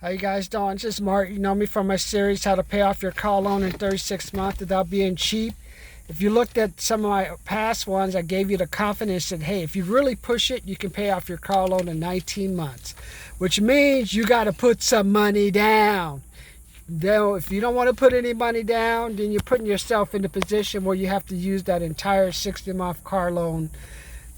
How you guys doing? This is Mark. You know me from my series, How to Pay Off Your Car Loan in 36 months Without Being Cheap. If you looked at some of my past ones, I gave you the confidence that, hey, if you really push it, you can pay off your car loan in 19 months. Which means you got to put some money down. Though, if you don't want to put any money down, then you're putting yourself in the position where you have to use that entire 60-month car loan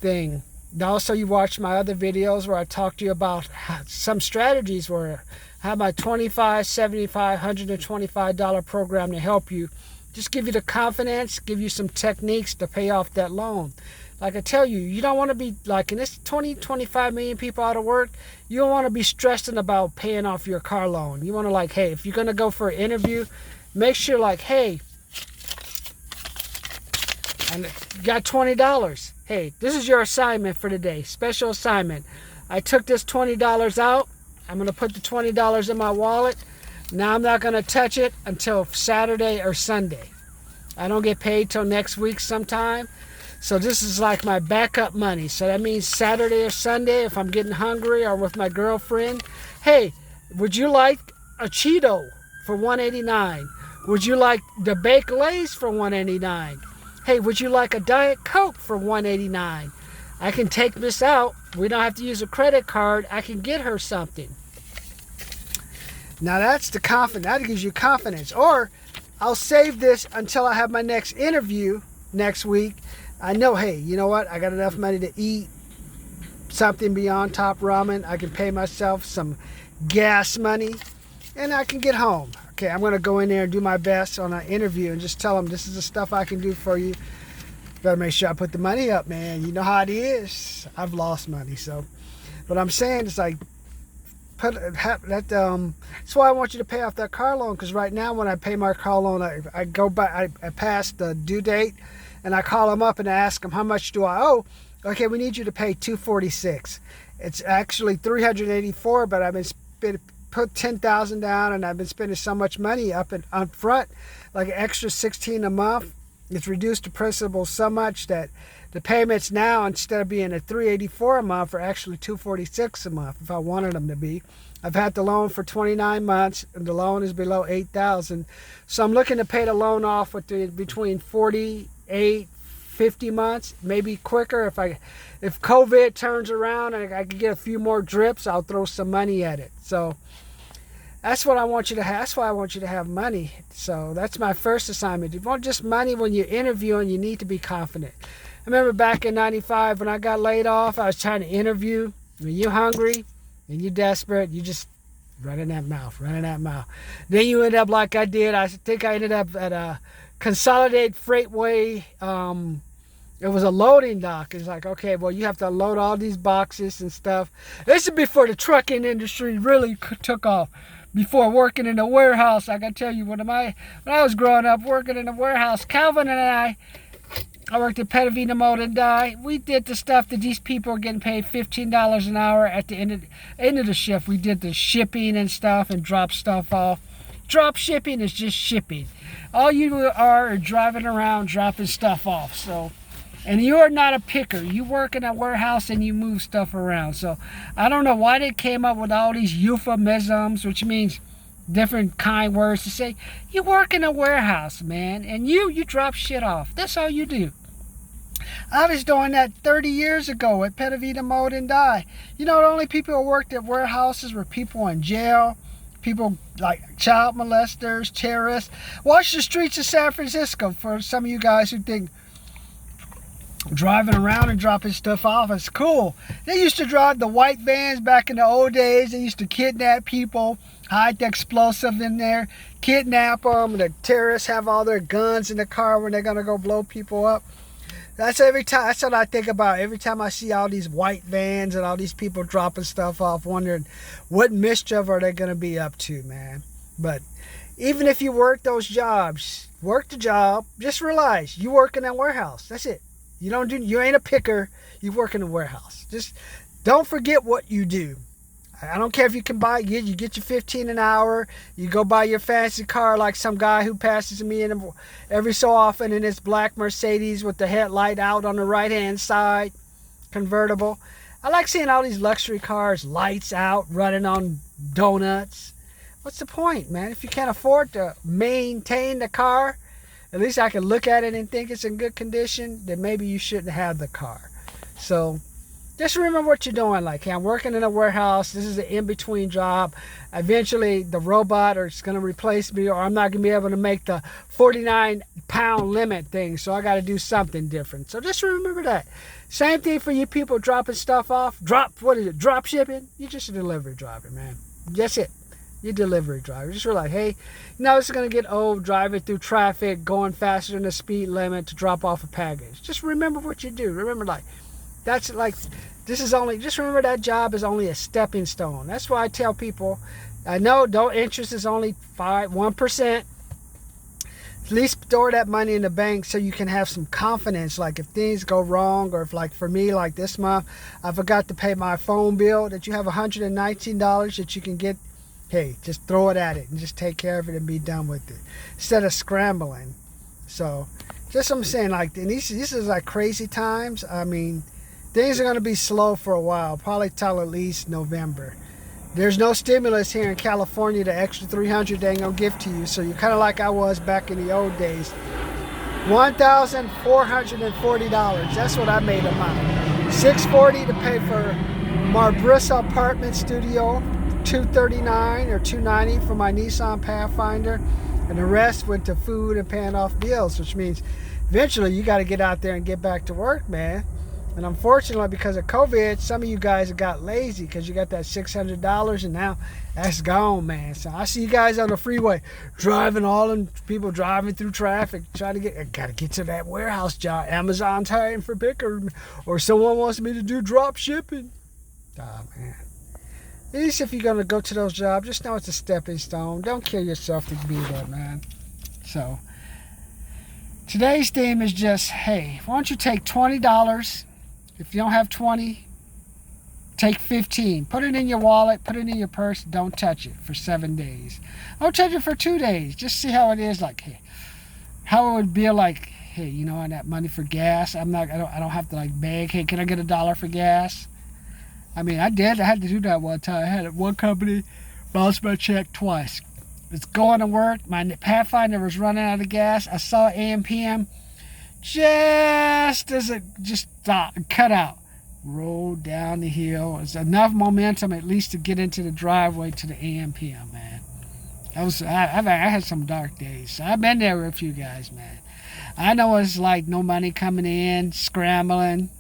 thing. And also, you watch my other videos where I talk to you about some strategies where I have my $25, $75, $125 program to help you. Just give you the confidence, give you some techniques to pay off that loan. Like I tell you, you don't want to be like in this 25 million people out of work. You don't want to be stressing about paying off your car loan. You want to like, hey, if you're going to go for an interview, make sure like, hey, and you got $20. Hey, this is your assignment for the day. Special assignment. I took this $20 out. I'm going to put the $20 in my wallet. Now I'm not going to touch it until Saturday or Sunday. I don't get paid till next week sometime. So this is like my backup money. So that means Saturday or Sunday, if I'm getting hungry or with my girlfriend, hey, would you like a Cheeto for $1.89? Would you like the baked Lay's for $1.89? Hey, would you like a Diet Coke for $1.89? I can take this out. We don't have to use a credit card. I can get her something. Now that's the confidence. That gives you confidence. Or I'll save this until I have my next interview next week. I know, hey, you know what? I got enough money to eat something beyond Top Ramen. I can pay myself some gas money and I can get home. Okay, I'm going to go in there and do my best on an interview and just tell them this is the stuff I can do for you. Better make sure I put the money up, man. You know how it is. I've lost money, so. What I'm saying is like, that's why I want you to pay off that car loan, because right now when I pay my car loan, I go by, I pass the due date, and I call them up and I ask them, how much do I owe? Okay, we need you to pay $246. It's actually $384, but I've been put $10,000 down, and I've been spending so much money up front, like an extra $16 a month. It's reduced the principal so much that the payments now, instead of being at $384 a month, are actually $246 a month if I wanted them to be. I've had the loan for 29 months, and the loan is below $8,000. So I'm looking to pay the loan off between 48, 50 months, maybe quicker. If COVID turns around and I can get a few more drips, I'll throw some money at it. So that's what I want you to have. That's why I want you to have money. So that's my first assignment. You want just money when you're interviewing, you need to be confident. I remember back in 95 when I got laid off, I was trying to interview. When you're hungry and you're desperate, you just running that mouth. Then you end up like I did. I think I ended up at a Consolidated Freightway. It was a loading dock. It's like, okay, well, you have to load all these boxes and stuff. This is before the trucking industry really took off. Before working in a warehouse, I can tell you, when I was growing up working in a warehouse, Calvin and I worked at Biden and Khamila. We did the stuff that these people are getting paid $15 an hour at the end of the shift. We did the shipping and stuff and drop stuff off. Drop shipping is just shipping. All you are driving around dropping stuff off. So, and you are not a picker. You work in a warehouse and you move stuff around. So I don't know why they came up with all these euphemisms, which means different kind words to say. You work in a warehouse, man, and you drop shit off. That's all you do. I was doing that 30 years ago at Petavita Mode and Die. You know, the only people who worked at warehouses were people in jail, people like child molesters, terrorists. Watch the streets of San Francisco for some of you guys who think driving around and dropping stuff off is cool. They used to drive the white vans back in the old days. They used to kidnap people, hide the explosive in there, kidnap them. The terrorists have all their guns in the car when they're going to go blow people up. That's what I think about every time I see all these white vans and all these people dropping stuff off, wondering what mischief are they going to be up to, man. But even if you work those jobs, work the job, just realize you work in that warehouse. That's it. You ain't a picker. You work in a warehouse. Just don't forget what you do. I don't care if you can you get your 15 an hour, you go buy your fancy car like some guy who passes me in every so often in his black Mercedes with the headlight out on the right hand side, convertible. I like seeing all these luxury cars, lights out, running on donuts. What's the point, man? If you can't afford to maintain the car, at least I can look at it and think it's in good condition, then maybe you shouldn't have the car. So just remember what you're doing. Like, hey, I'm working in a warehouse. This is an in-between job. Eventually, the robot is going to replace me, or I'm not going to be able to make the 49-pound limit thing. So I got to do something different. So just remember that. Same thing for you people dropping stuff off. Drop shipping? You're just a delivery driver, man. That's it. You're a delivery driver. Just realize, hey, it's going to get old driving through traffic, going faster than the speed limit to drop off a package. Just remember what you do. Remember, just remember that job is only a stepping stone. That's why I tell people, I know interest is only 1%. At least store that money in the bank so you can have some confidence. Like if things go wrong, or if like for me, like this month, I forgot to pay my phone bill, that you have $119 that you can get. Hey, just throw it at it and just take care of it and be done with it instead of scrambling. So just what I'm saying, like, and this is like crazy times. I mean, things are going to be slow for a while, probably till at least November. There's no stimulus here in California. The extra $300 they ain't going to give to you. So you're kind of like I was back in the old days. $1,440. That's what I made a month. $640 to pay for Marbrissa Apartment Studio. $239 or $290 for my Nissan Pathfinder. And the rest went to food and paying off bills, which means eventually you got to get out there and get back to work, man. And unfortunately, because of COVID, some of you guys have got lazy because you got that $600 and now that's gone, man. So I see you guys on the freeway driving, people driving through traffic, trying to got to get to that warehouse job. Amazon's hiring for picker, or someone wants me to do drop shipping. Oh, man. At least if you're going to go to those jobs, just know it's a stepping stone. Don't kill yourself to be there, man. So today's theme is just, hey, why don't you take $20? If you don't have 20, take 15. Put it in your wallet, put it in your purse, don't touch it for 7 days. Don't touch it for 2 days. Just see how it is, like, hey, how it would be like, hey, that money for gas. I don't have to like beg, hey, can I get $1 for gas? I mean, I had to do that one time. I had one company bounce my check twice. It's going to work. My Pathfinder was running out of gas. I saw AM PM just as it just stopped and cut out. Rolled down the hill. It's enough momentum at least to get into the driveway to the AM PM, man. I had some dark days. So I've been there with you guys, man. I know it's like no money coming in, scrambling,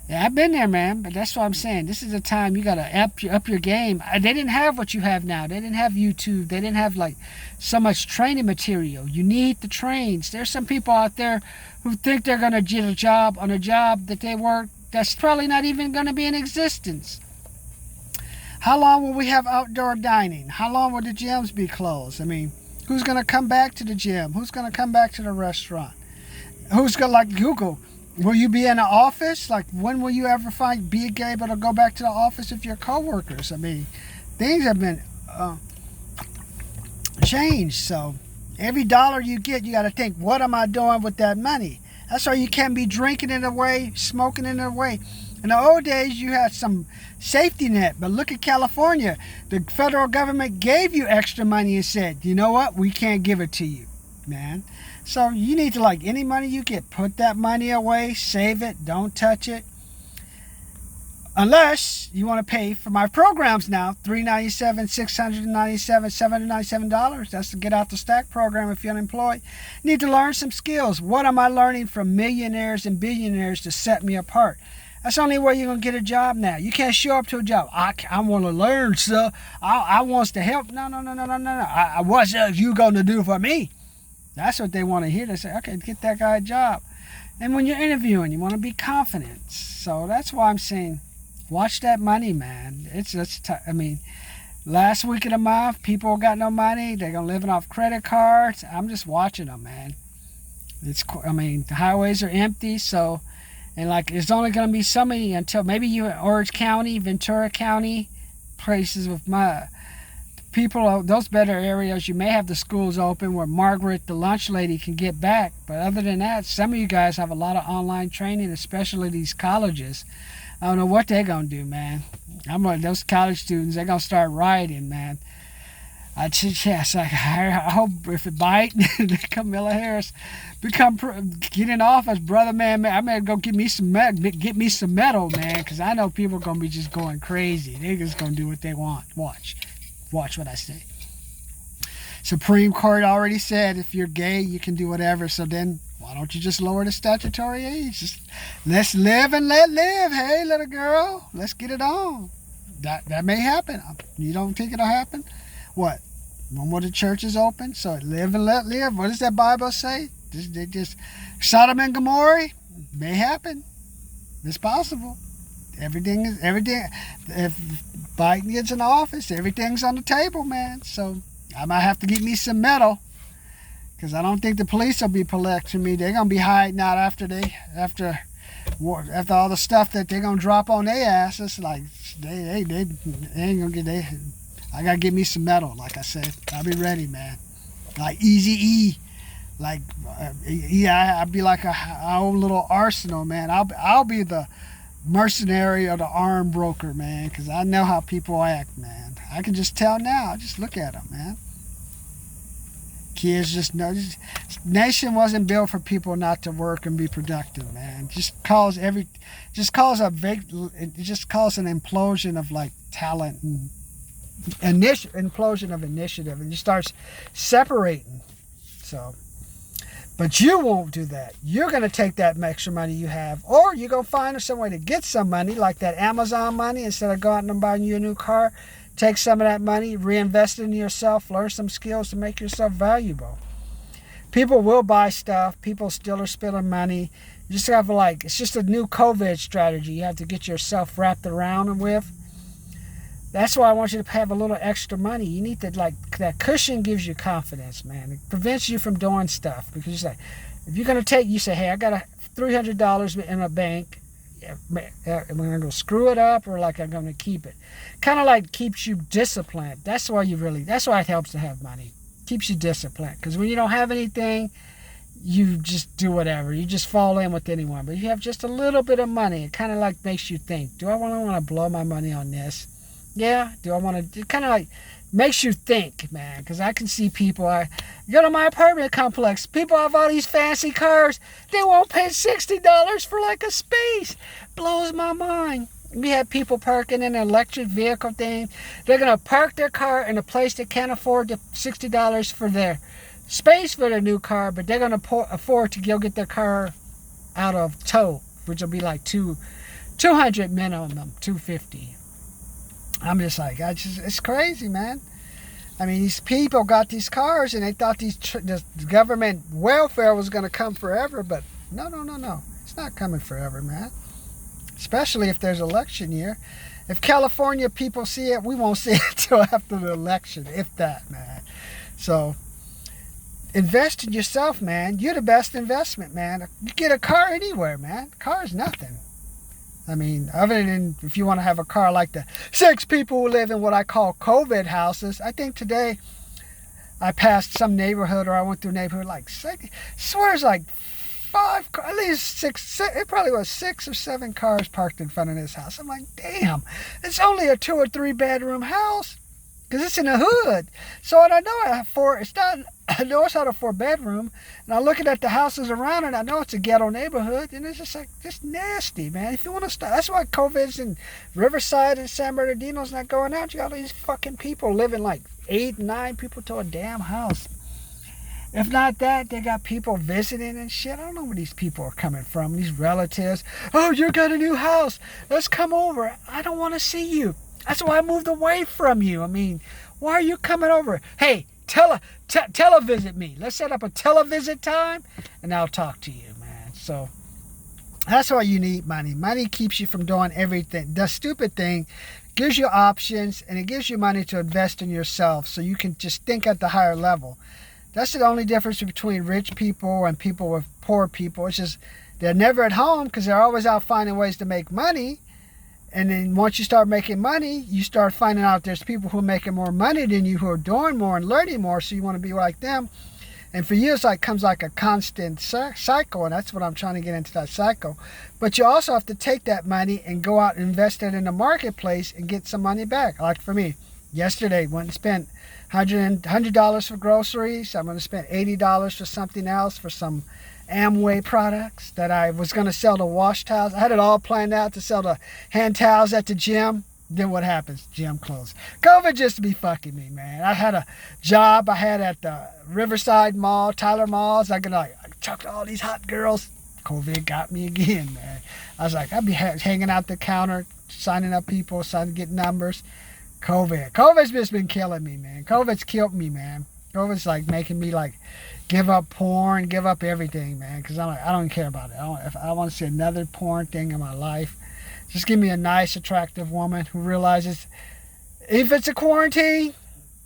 yeah, I've been there, man, but that's what I'm saying. This is the time you got to up your game. They didn't have what you have now. They didn't have YouTube. They didn't have, like, so much training material. You need the trains. There's some people out there who think they're going to get a job on a job that they work that's probably not even going to be in existence. How long will we have outdoor dining? How long will the gyms be closed? I mean, who's going to come back to the gym? Who's going to come back to the restaurant? Who's going to, like Google, will you be in the office? Like, when will you ever be able to go back to the office with your coworkers? I mean, things have been changed. So every dollar you get, you got to think, what am I doing with that money? That's why you can't be drinking it away, smoking it away. In the old days, you had some safety net. But look at California. The federal government gave you extra money and said, you know what? We can't give it to you, man. So you need to, like, any money you get, put that money away, save it, don't touch it. Unless you want to pay for my programs now, $397, $697, $797. That's the Get Out the Stack program if you're unemployed. You need to learn some skills. What am I learning from millionaires and billionaires to set me apart? That's the only way you're going to get a job now. You can't show up to a job. I want to learn stuff. I wants to help. No. What's you going to do for me? That's what they want to hear. They say, okay, get that guy a job. And when you're interviewing, you want to be confident. So that's why I'm saying, watch that money, man. I mean, last week of the month, people got no money. They're going to living off credit cards. I'm just watching them, man. The highways are empty. So, and like, it's only going to be so many until maybe you in Orange County, Ventura County, places with people, those better areas, you may have the schools open where Margaret, the lunch lady, can get back. But other than that, some of you guys have a lot of online training, especially these colleges. I don't know what they're going to do, man. Those college students, they're going to start rioting, man. I hope if Biden and Khamila Harris get in office, brother, man, I better go get me some metal, man, because I know people are going to be just going crazy. They're just going to do what they want. Watch what I say. Supreme Court already said if you're gay, you can do whatever. So then why don't you just lower the statutory age? Just let's live and let live. Hey, little girl, let's get it on. That may happen. You don't think it'll happen? What? When more the church is open? So live and let live. What does that Bible say? Just Sodom and Gomorrah may happen. It's possible. Everything. If Biden gets in office, everything's on the table, man. So I might have to get me some metal, because I don't think the police will be protecting me. They're gonna be hiding out after all the stuff that they're gonna drop on their asses. Like they ain't gonna get. I gotta get me some metal. Like I said, I'll be ready, man. Like Easy-E. Like I'll be like our own little arsenal, man. I'll be the mercenary or the arm broker, man, because I know how people act, man. I can just tell now. Just look at them, man. Kids just know. Nation wasn't built for people not to work and be productive, man. It just cause an implosion of like talent and implosion of initiative, and you start separating. So, but you won't do that. You're going to take that extra money you have, or you're going to find some way to get some money, like that Amazon money. Instead of going and buying you a new car, take some of that money, reinvest it in yourself, learn some skills to make yourself valuable. People will buy stuff. People still are spending money. You just have to it's just a new COVID strategy you have to get yourself wrapped around with. That's why I want you to have a little extra money. You need to, that cushion gives you confidence, man. It prevents you from doing stuff. Because it's like, if you're going to you say, hey, I got $300 in a bank. Am I going to screw it up, or I'm going to keep it? Kind of keeps you disciplined. That's why it helps to have money. Keeps you disciplined. Because when you don't have anything, you just do whatever. You just fall in with anyone. But if you have just a little bit of money, it kind of makes you think, do I want to blow my money on this? Yeah, do I want to? It kind of makes you think, man, because I can see people. I go to my apartment complex. People have all these fancy cars. They won't pay $60 for a space. Blows my mind. We have people parking in an electric vehicle thing. They're going to park their car in a place that can't afford the $60 for their space for their new car, but they're going to afford to go get their car out of tow, which will be like $200 minimum, $250. I'm just it's crazy, man. I mean, these people got these cars and they thought this government welfare was going to come forever, but no. It's not coming forever, man. Especially if there's election year. If California people see it, we won't see it until after the election, if that, man. So, invest in yourself, man. You're the best investment, man. You get a car anywhere, man. Car is nothing. I mean, other than if you want to have a car like the 6 people who live in what I call COVID houses. I think today I passed some neighborhood, or I went through a neighborhood swears 5, at least 6, it probably was 6 or 7 cars parked in front of this house. I'm like, damn, it's only a 2 or 3 bedroom house, because it's in the hood. So, and I know I know it's not a 4 bedroom, and I'm looking at the houses around it. I know it's a ghetto neighborhood, and it's just nasty, man. If you want to start, that's why COVID's in Riverside and San Bernardino's not going out. You got all these fucking people living 8, 9 people to a damn house. If not that, they got people visiting and shit. I don't know where these people are coming from. These relatives. Oh, you got a new house. Let's come over. I don't want to see you. That's why I moved away from you. I mean, why are you coming over? Hey, televisit me. Let's set up a televisit time, and I'll talk to you, man. So that's why you need money. Money keeps you from doing everything. The stupid thing gives you options, and it gives you money to invest in yourself, so you can just think at the higher level. That's the only difference between rich people and people with poor people. It's just they're never at home because they're always out finding ways to make money. And then once you start making money, you start finding out there's people who are making more money than you, who are doing more and learning more, so you want to be like them. And for you, it's like comes like a constant cycle, and that's what I'm trying to get into, that cycle. But you also have to take that money and go out and invest it in the marketplace and get some money back. Like for me, yesterday, went and spent $100 for groceries. I'm going to spend $80 for something else, for some Amway products that I was going to sell the wash towels. I had it all planned out to sell the hand towels at the gym. Then what happens? Gym closed. COVID just be fucking me, man. I had a job I had at the Riverside Mall, Tyler Malls. I chucked all these hot girls. COVID got me again, man. I was like, I'd be hanging out the counter, signing up people, signing, getting numbers. COVID's just been killing me, man. COVID's killed me, man. COVID's like making me like give up porn, give up everything, man. Because I'm like, I don't care about it. I want to see another porn thing in my life. Just give me a nice, attractive woman who realizes if it's a quarantine,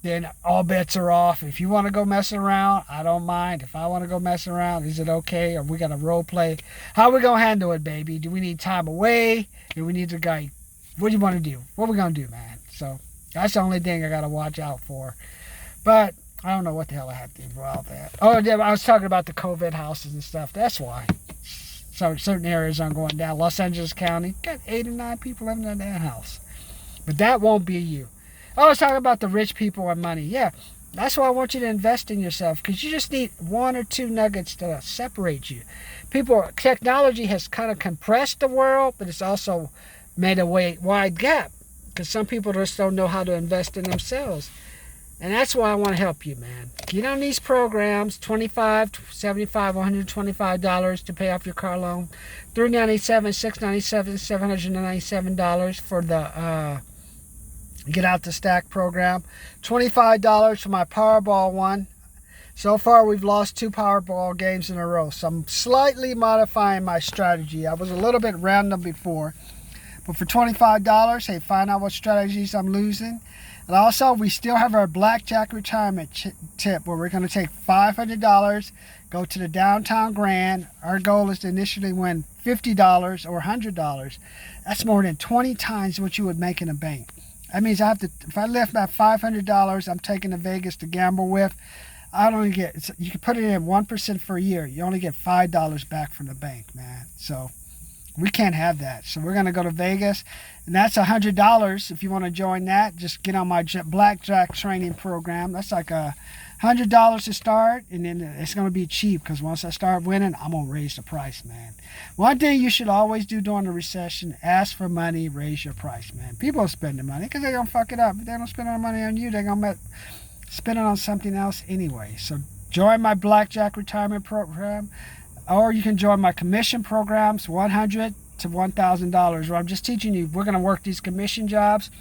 then all bets are off. If you want to go mess around, I don't mind. If I want to go mess around, is it okay? Or we got to role play? How are we going to handle it, baby? Do we need time away? Do we need to go? What do you want to do? What are we going to do, man? So that's the only thing I got to watch out for. But I don't know what the hell I have to do about that. Oh, yeah, I was talking about the COVID houses and stuff. That's why. So certain areas aren't going down. Los Angeles County got 8 or 9 people living in that house. But that won't be you. I was talking about the rich people and money. Yeah, that's why I want you to invest in yourself, because you just need 1 or 2 nuggets to separate you. Technology has kind of compressed the world, but it's also made a wide gap, because some people just don't know how to invest in themselves. And that's why I want to help you, man. Get on these programs, $25, $75, $125 to pay off your car loan, $397, $697, $797 for the Get Out the Stack program, $25 for my Powerball one. So far, we've lost 2 Powerball games in a row, so I'm slightly modifying my strategy. I was a little bit random before, but for $25, hey, find out what strategies I'm losing. And also, we still have our Blackjack retirement tip where we're going to take $500, go to the downtown Grand. Our goal is to initially win $50 or $100. That's more than 20 times what you would make in a bank. That means if I left that $500 I'm taking to Vegas to gamble with, you can put it in 1% for a year. You only get $5 back from the bank, man. So we can't have that. So we're going to go to Vegas, and that's $100. If you want to join that, just get on my Blackjack training program. That's like $100 to start, and then it's going to be cheap, because once I start winning, I'm going to raise the price, man. One thing you should always do during a recession, ask for money, raise your price, man. People are spending money because they're going to fuck it up. If they don't spend their money on you, they're going to spend it on something else anyway. So join my Blackjack retirement program. Or you can join my commission programs, $100 to $1,000, where I'm just teaching you, we're going to work these commission jobs.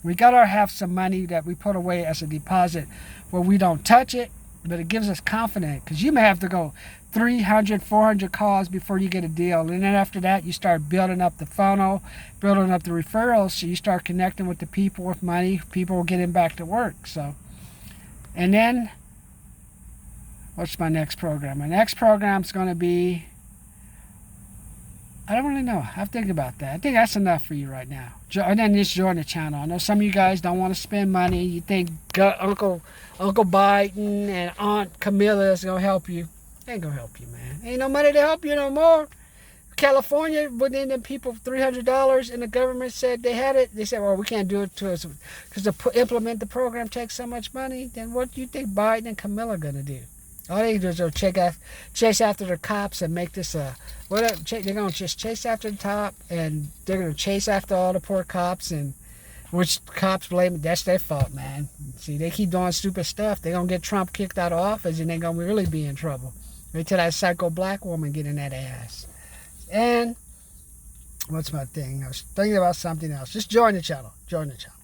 We got to have some money that we put away as a deposit where we don't touch it, but it gives us confidence, because you may have to go 300, 400 calls before you get a deal. And then after that, you start building up the funnel, building up the referrals, so you start connecting with the people with money, people getting back to work. So, and then, what's my next program? My next program is going to be, I don't really know. I have to think about that. I think that's enough for you right now. And then just join the channel. I know some of you guys don't want to spend money. You think Uncle Biden and Aunt Khamila is going to help you. They ain't going to help you, man. Ain't no money to help you no more. California, within them people $300, and the government said they had it. They said, well, we can't do it to us because to implement the program takes so much money. Then what do you think Biden and Khamila are going to do? All they do is chase after the cops and make this whatever. They're going to just chase after the top, and they're going to chase after all the poor cops, and which cops blame it. That's their fault, man. See, they keep doing stupid stuff. They're going to get Trump kicked out of office, and they're going to really be in trouble. Wait till that psycho black woman get in that ass. And what's my thing? I was thinking about something else. Just join the channel. Join the channel.